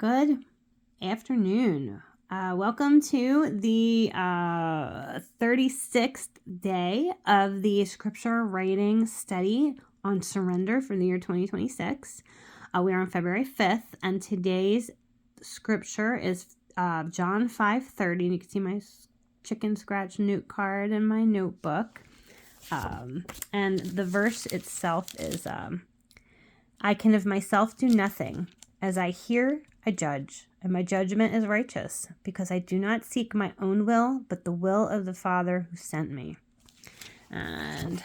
Good afternoon. Welcome to the 36th day of the scripture writing study on surrender for the year 2026. We are on February 5th, and today's scripture is John 5:30. And you can see my chicken scratch note card in my notebook. And the verse itself is, I can of myself do nothing. As I hear, I judge, and my judgment is righteous, because I do not seek my own will, but the will of the Father who sent me. And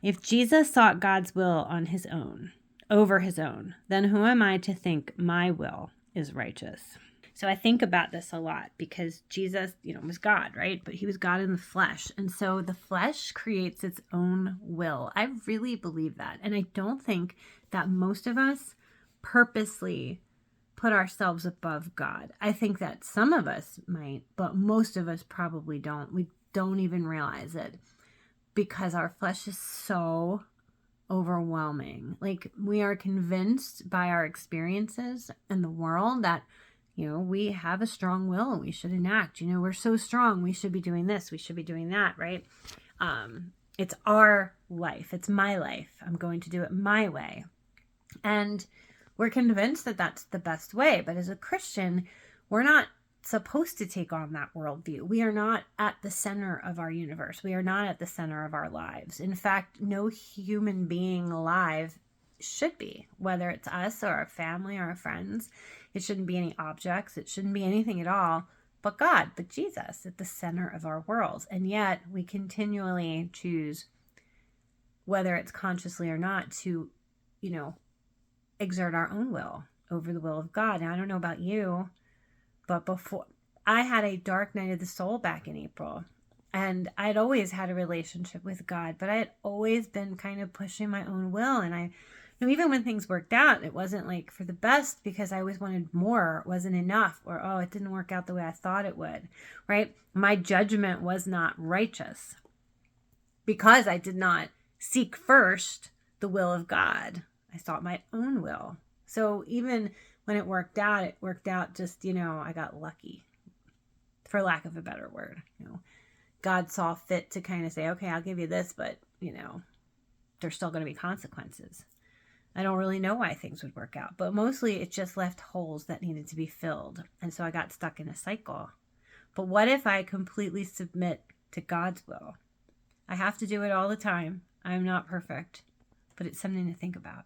if Jesus sought God's will on his own, over his own, then who am I to think my will is righteous? So I think about this a lot because Jesus, was God, right? But he was God in the flesh. And so the flesh creates its own will. I really believe that. And I don't think that most of us purposely put ourselves above God. I think that some of us might, but most of us probably don't. We don't even realize it because our flesh is so overwhelming. Like, we are convinced by our experiences in the world that we have a strong will and we should enact. We're so strong. We should be doing this. We should be doing that, right? It's our life. It's my life. I'm going to do it my way. And we're convinced that that's the best way. But as a Christian, we're not supposed to take on that worldview. We are not at the center of our universe. We are not at the center of our lives. In fact, no human being alive should be, whether it's us or our family or our friends. It shouldn't be any objects. It shouldn't be anything at all but God, but Jesus at the center of our world. And yet we continually choose, whether it's consciously or not, to, exert our own will over the will of God. Now, I don't know about you, but before, I had a dark night of the soul back in April. And I'd always had a relationship with God, but I had always been kind of pushing my own will. And even when things worked out, it wasn't like for the best because I always wanted more. It wasn't enough, or, it didn't work out the way I thought it would, right? My judgment was not righteous because I did not seek first the will of God. I sought my own will. So even when it worked out just, I got lucky, for lack of a better word. God saw fit to kind of say, okay, I'll give you this, but, there's still going to be consequences. I don't really know why things would work out, but mostly it just left holes that needed to be filled. And so I got stuck in a cycle. But what if I completely submit to God's will? I have to do it all the time. I'm not perfect, but it's something to think about.